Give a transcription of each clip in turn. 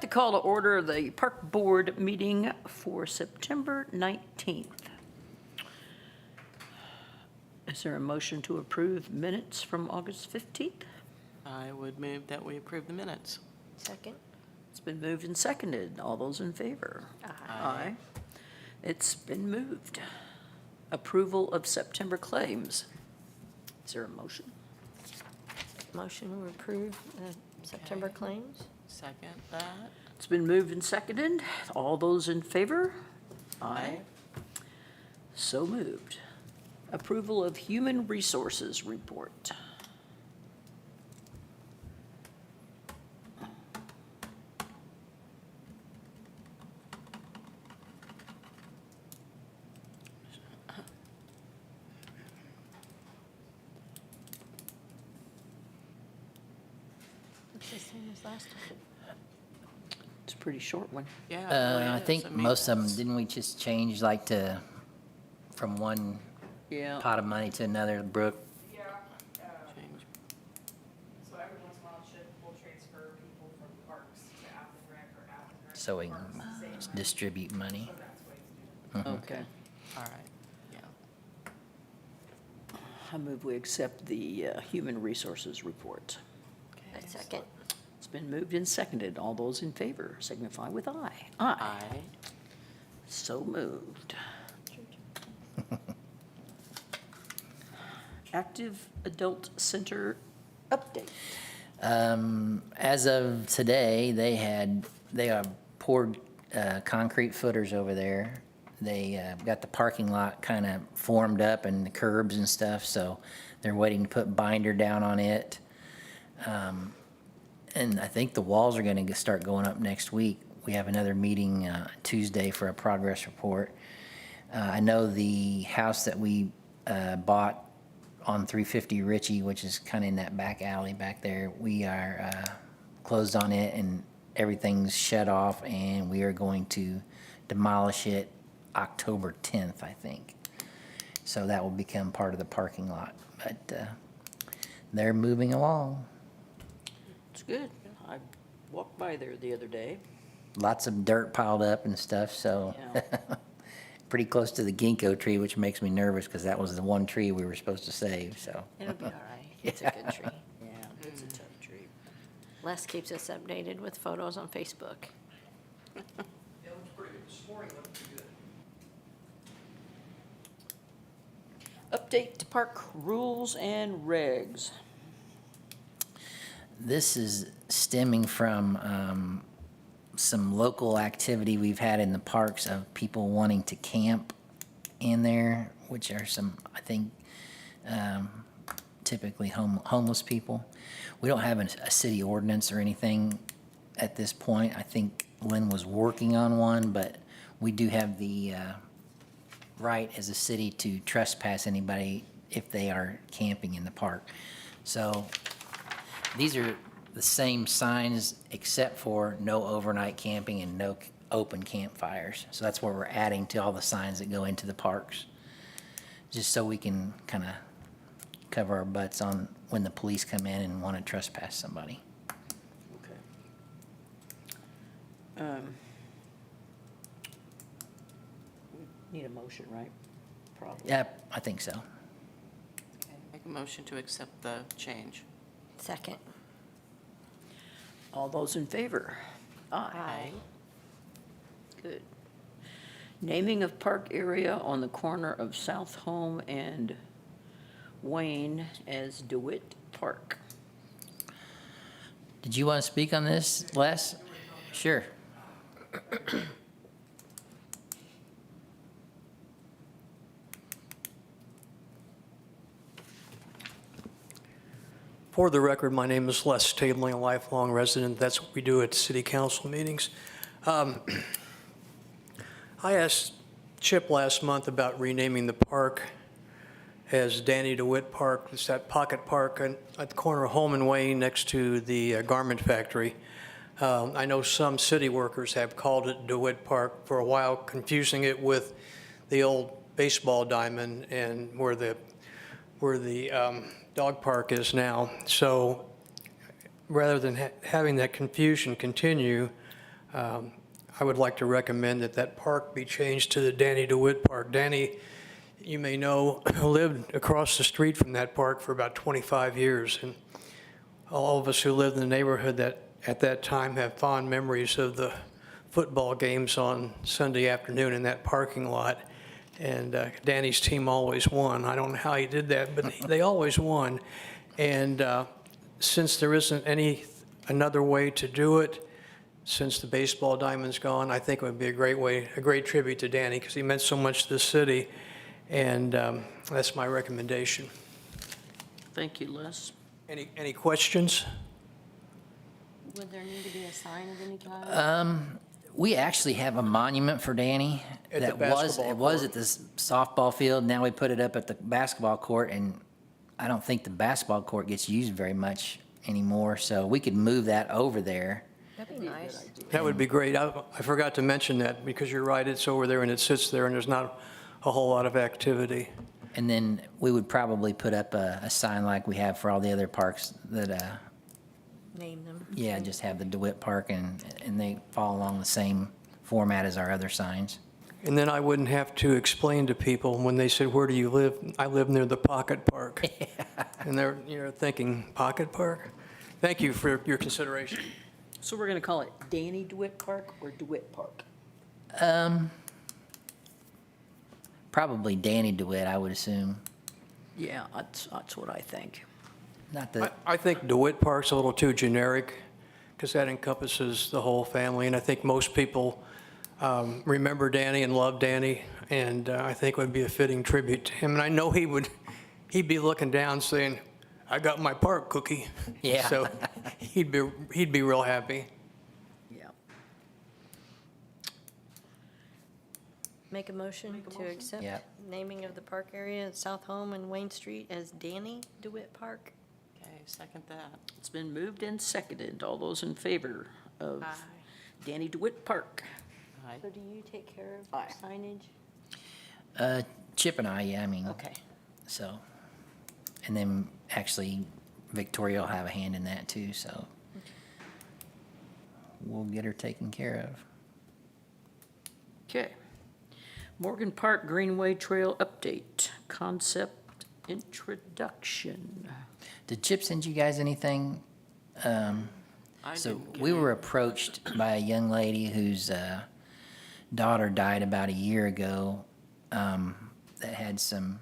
call to order the Park Board meeting for September 19th. Is there a motion to approve minutes from August 15th? I would move that we approve the minutes. Second. It's been moved and seconded. All those in favor? Aye. It's been moved. Approval of September claims. Is there a motion? Motion to approve September claims? Second that. It's been moved and seconded. All those in favor? Aye. So moved. Approval of Human Resources Report. It's the same as last time. It's a pretty short one. Yeah. it really I is. think mean, most of them, it's- didn't we just change like from one Yeah. pot of money to another, Brooke? Yeah, change. so every once in a while, we'll transfer people from parks to Athens Rec or Athens Rec. So we to can parks, same money. distribute money. So that's what it's doing. Okay. All right, yeah. I move we accept the Human Resources Report. A second. It's been moved and seconded. All those in favor signify with aye. Aye. So moved. Active Adult Center update. As of today, they poured concrete footers over there. They got the parking lot kind of formed up and the curbs and stuff, so they're waiting to put binder down on it. And I think the walls are going to start going up next week. We have another meeting Tuesday for a progress report. I know the house that we bought on 350 Ritchie, which is kind of in that back alley back there, we are closed on it and everything's shut off, and we are going to demolish it October 10th, I think. So that will become part of the parking lot. But they're moving along. It's good. I walked by there the other day. Lots of dirt piled up and stuff, so Yeah. pretty close to the ginkgo tree, which makes me nervous because that was the one tree we were supposed to save, so. It'll be all right. It's a good tree. Yeah, it's a tough tree. Les keeps us updated with photos on Facebook. It looks pretty good. This morning looked pretty good. Update to park rules and regs. This is stemming from some local activity we've had in the parks of people wanting to camp in there, which are some, I think, typically homeless people. We don't have a city ordinance or anything at this point. I think Lynn was working on one, but we do have the right as a city to trespass anybody if they are camping in the park. So these are the same signs except for no overnight camping and no open campfires. So that's what we're adding to all the signs that go into the parks, just so we can kind of cover our butts on when the police come in and want to trespass somebody. Okay. Need a motion, right? Probably. Yeah, I think so. Okay, make a motion to accept the change. Second. All those in favor? Aye. Good. Naming of park area on the corner of South Home and Wayne as DeWitt Park. Did you want to speak on this, Les? Sure. For the record, my name is Les Stabling, a lifelong resident. That's what we do at city council meetings. I asked Chip last month about renaming the park as Danny DeWitt Park. It's that pocket park at the corner of Home and Wayne next to the garment factory. I know some city workers have called it DeWitt Park for a while, confusing it with the old baseball diamond and where the dog park is now. So rather than having that confusion continue, I would like to recommend that that park be changed to the Danny DeWitt Park. Danny, you may know, lived across the street from that park for about 25 years. And all of us who lived in the neighborhood that at that time have fond memories of the football games on Sunday afternoon in that parking lot. And Danny's team always won. I don't know how he did that, but they always won. And since there isn't another way to do it, since the baseball diamond's gone, I think it would be a great tribute to Danny, because he meant so much to the city. And that's my recommendation. Thank you, Les. Any questions? Would there need to be a sign of any kind? We actually have a monument for Danny. At the It basketball was court. at the softball field. Now we put it up at the basketball court, and I don't think the basketball court gets used very much anymore. So we could move that over there. That'd be nice. That would be great. I forgot to mention that, because you're right, it's over there and it sits there and there's not a whole lot of activity. And then we would probably put up a sign like we have for all the other parks that, Name them. yeah, just have the DeWitt Park, and they fall along the same format as our other signs. And then I wouldn't have to explain to people when they said, "Where do you live?" I live near the Pocket Park. And they're, thinking, Pocket Park? Thank you for your consideration. So we're going to call it Danny DeWitt Park or DeWitt Park? Probably Danny DeWitt, I would assume. Yeah, that's what I think. Not that, I think DeWitt Park's a little too generic, because that encompasses the whole family, and I think most people remember Danny and love Danny, and I think it would be a fitting tribute to him. And I know he'd be looking down saying, "I got my park, Cookie." Yeah. So he'd be real happy. Yeah. Make a motion to accept Yep. naming of the park area at South Home and Wayne Street as Danny DeWitt Park. Okay, second that. It's been moved and seconded. All those in favor of Aye. Danny DeWitt Park? Aye. So do you take care of Aye. signage? Chip and I, yeah, I mean. Okay. So, and then actually Victoria will have a hand in that too, so we'll get her taken care of. Okay. Morgan Park Greenway Trail update, concept introduction. Did Chip send you guys anything? I So didn't get we it. were approached by a young lady whose daughter died about a year ago, that had some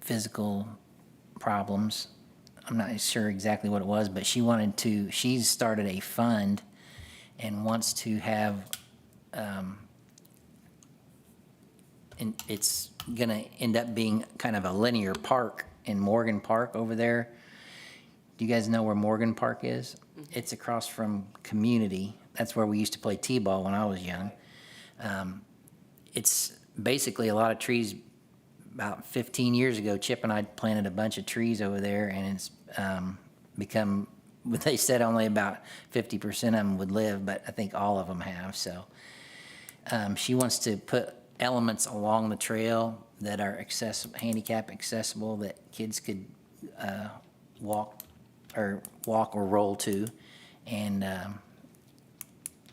physical problems. I'm not sure exactly what it was, but she's started a fund and wants to have, and it's gonna end up being kind of a linear park in Morgan Park over there. Do you guys know where Morgan Park is? It's across from Community. That's where we used to play t-ball when I was young. It's basically a lot of trees. About 15 years ago, Chip and I planted a bunch of trees over there, and it's become, they said only about 50% of them would live, but I think all of them have. So she wants to put elements along the trail that are handicap accessible, that kids could walk or roll to. And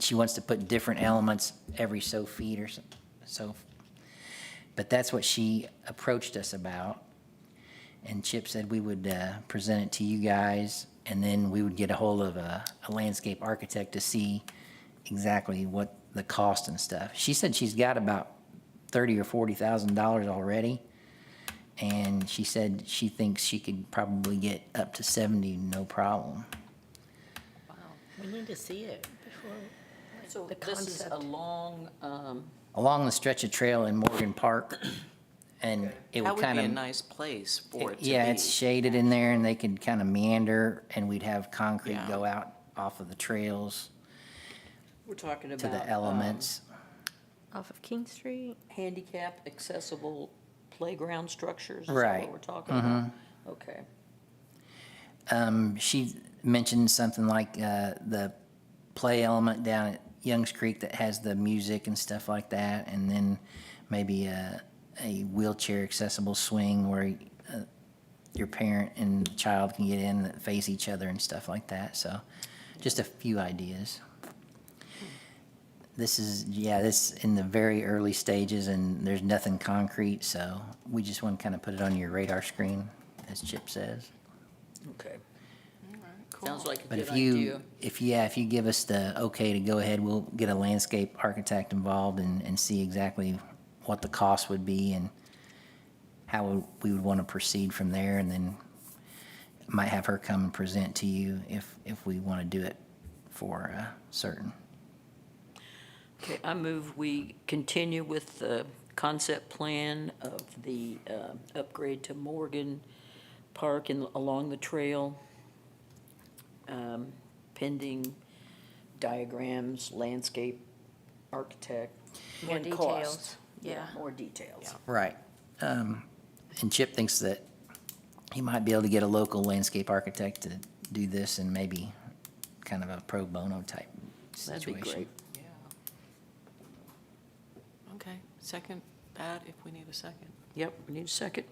she wants to put different elements every so feet or so. But that's what she approached us about. And Chip said we would present it to you guys, and then we would get a hold of a landscape architect to see exactly what the cost and stuff. She said she's got about $30,000 or $40,000 already, and she said she thinks she could probably get up to 70, no problem. We need to see it before. So The this is a concept. long, Along the stretch of trail in Morgan Park, and it That would would kind be a of. nice place for it to be. Yeah, it's shaded in there, and they could kind of meander, and we'd have concrete Yeah. go out off of the trails we're talking to about the elements. Off of King Street? handicap accessible playground structures. Is that Right. what we're talking about? Okay. She mentioned something like the play element down at Youngs Creek that has the music and stuff like that, and then maybe a wheelchair accessible swing where your parent and child can get in that face each other and stuff like that. So just a few ideas. This is, yeah, this in the very early stages and there's nothing concrete, so we just want to kind of put it on your radar screen, as Chip says. Okay. All right, cool. Sounds like a But good if you, idea. if you give us the okay to go ahead, we'll get a landscape architect involved and see exactly what the cost would be and how we would want to proceed from there, and then might have her come and present to you if we want to do it for certain. Okay, I move we continue with the concept plan of the upgrade to Morgan Park and along the trail, pending diagrams, landscape architect, More and details, costs. yeah. More details. Right. And Chip thinks that he might be able to get a local landscape architect to do this and maybe kind of a pro bono type That'd be situation. great. Yeah. Okay, second that if we need a second. Yep, we need a second.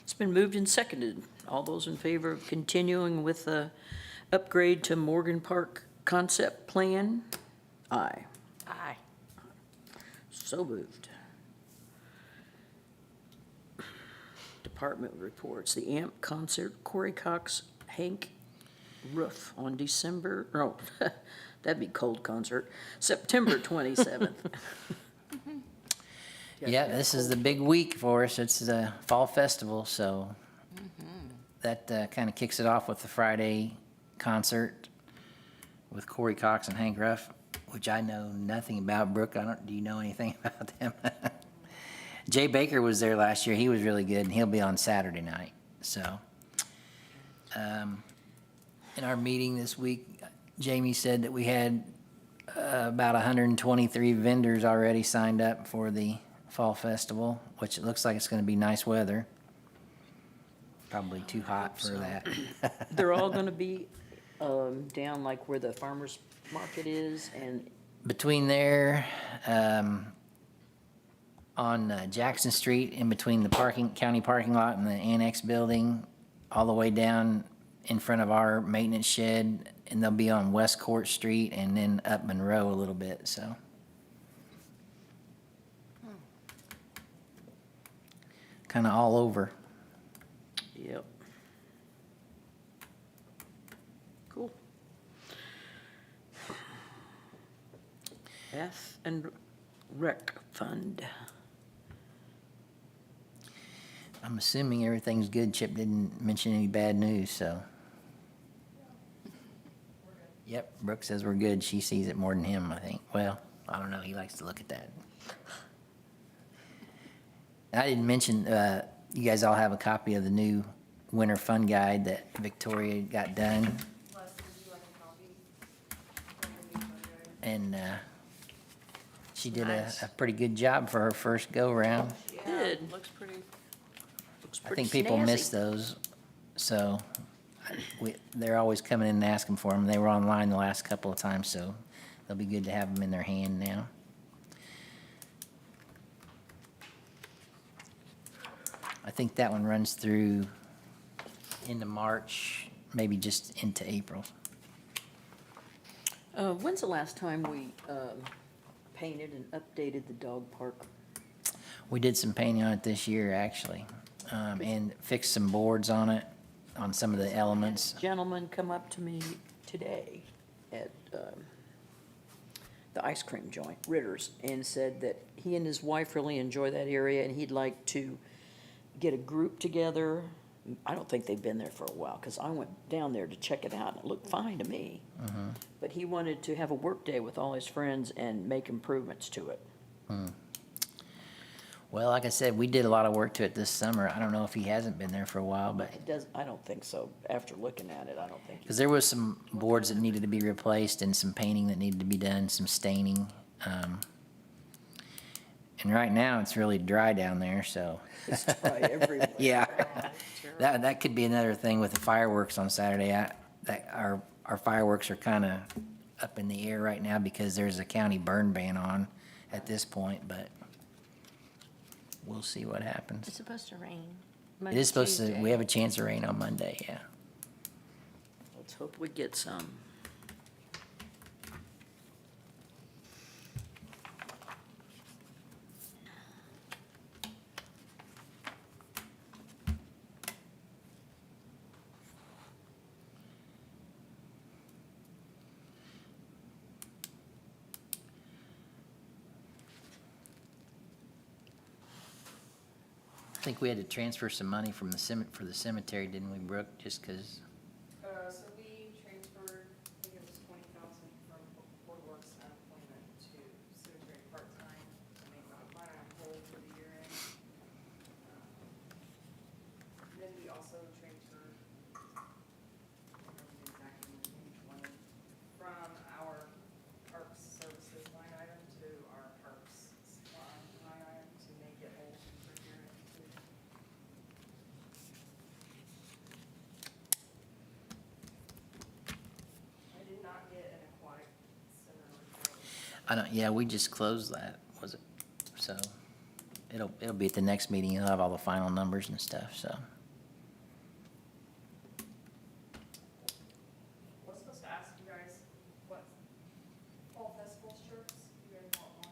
It's been moved and seconded. All those in favor of continuing with the upgrade to Morgan Park concept plan? Aye. Aye. So moved. Department reports, the AMP concert, Corey Cox, Hank Roof on December, no, that'd be cold concert, September 27th. Yeah, this is the big week for us. It's the Fall Festival, so that kind of kicks it off with the Friday concert with Corey Cox and Hank Ruff, which I know nothing about. Brooke, do you know anything about them? Jay Baker was there last year. He was really good, and he'll be on Saturday night. So, in our meeting this week, Jamie said that we had about 123 vendors already signed up for the Fall Festival, which it looks like it's going to be nice weather. Probably too hot for that. They're all gonna be down like where the farmer's market is and, Between there, on Jackson Street, in between the county parking lot and the annex building, all the way down in front of our maintenance shed, and they'll be on West Court Street and then up Monroe a little bit, so. Kind of all over. yep. Cool. F and Rec Fund. I'm assuming everything's good. Chip didn't mention any bad news, so. Yep, Brooke says we're good. She sees it more than him, I think. Well, I don't know. He likes to look at that. I didn't mention, you guys all have a copy of the new winter fun guide that Victoria got done. Les, would you like a copy? From the new fund guide? And she did Nice. a pretty good job for her first go-round. Did. Looks pretty, Looks I pretty think people snazzy. miss those, so they're always coming in and asking for them. They were online the last couple of times, so they'll be good to have them in their hand now. I think that one runs through into March, maybe just into April. When's the last time we painted and updated the dog park? We did some painting on it this year, actually, and fixed some boards on it, on some of the elements. Gentleman come up to me today at the ice cream joint, Ritter's, and said that he and his wife really enjoy that area and he'd like to get a group together. I don't think they've been there for a while, because I went down there to check it out and it looked fine to me. But he wanted to have a work day with all his friends and make improvements to it. Well, like I said, we did a lot of work to it this summer. I don't know if he hasn't been there for a while, but It does, I don't think so. After looking at it, I don't think. because there was some boards that needed to be replaced and some painting that needed to be done, some staining. And right now, it's really dry down there, so. It's dry everywhere. Yeah. That could be another thing with the fireworks on Saturday. Our fireworks are kind of up in the air right now because there's a county burn ban on at this point, but we'll see what happens. It's supposed to rain. It is supposed to, we have a chance of rain on Monday, yeah. Let's hope we get some. think we had to transfer some money from the for the cemetery, didn't we, Brooke? Just because, So we transferred, I think it was 20,000 from Board of Works unemployment to cemetery part-time to make that line item whole for the year end. Then we also transferred, I don't remember the exact number, maybe 20, from our parks services line item to our parks line item to make it whole for year end too. I did not get an aquatic center report. I don't, yeah, we just closed that, was it? So it'll be at the next meeting. It'll have all the final numbers and stuff, so. I was supposed to ask you guys what fall festival shirts you guys want on.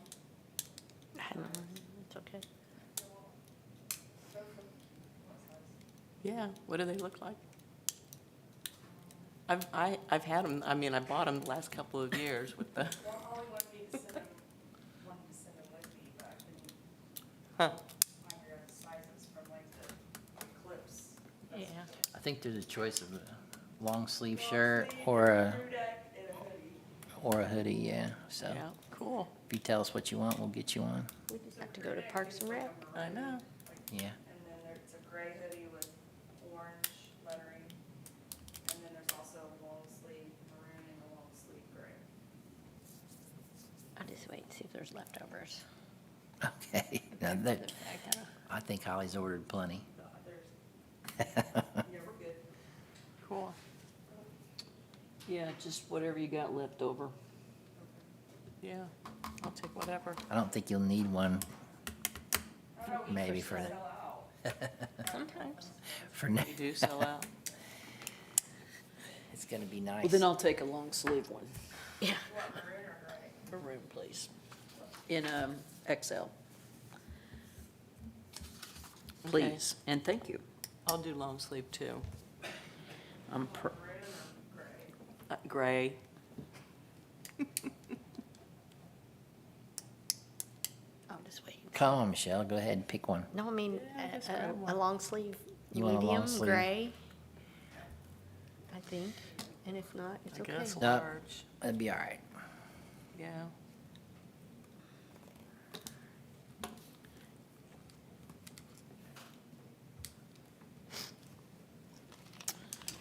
I don't know, it's okay. What size? Yeah, what do they look like? I've had them, I mean, I bought them the last couple of years with the, Well, Ollie wanted me to send them, with me, but I couldn't huh, find your sizes from like the Eclipse. Yeah. I think there's a choice of a long sleeve shirt or a, Crew neck and a hoodie. or a hoodie, yeah. So yeah, cool, if you tell us what you want, we'll get you one. We just have to go to Parks and Rec. I know. Yeah. And then there's a gray hoodie with orange lettering. And then there's also a long sleeve maroon and a long sleeve gray. I'll just wait and see if there's leftovers. Okay. Now For that, the fact, I think Holly's ordered plenty. There's, yeah, we're good. Cool. Yeah, just whatever you got left over. Yeah, I'll take whatever. I don't think you'll need one I don't know, we maybe usually for the, sell out. Sometimes. for now. You do sell out. It's gonna be nice. Well, then I'll take a long sleeve one. Yeah. What, maroon or gray? Maroon, please. In, XL. Okay. Please, and thank you. I'll do long sleeve too. I'm Maroon or gray? Gray. I'll just wait. Come on, Michelle, go ahead and pick one. No, I mean, Yeah, just a grab one. long sleeve, You want a long medium, sleeve? gray, I think. And if not, it's I okay. guess No. large, That'd be all right. yeah.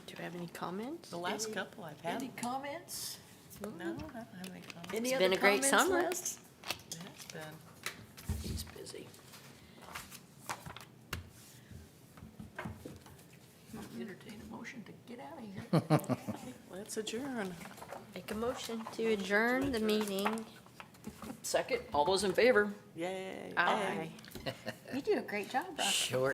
Do you have any comments? The last couple I've had, Any comments? no, I don't have any comments. Any It's other been a great comments, summer. Les? It has been. He's busy. Entertain a motion to get out of here. Let's adjourn. Make a motion to adjourn the meeting. Second, all those in favor? Yay. Aye. You do a great job, Ross. Short.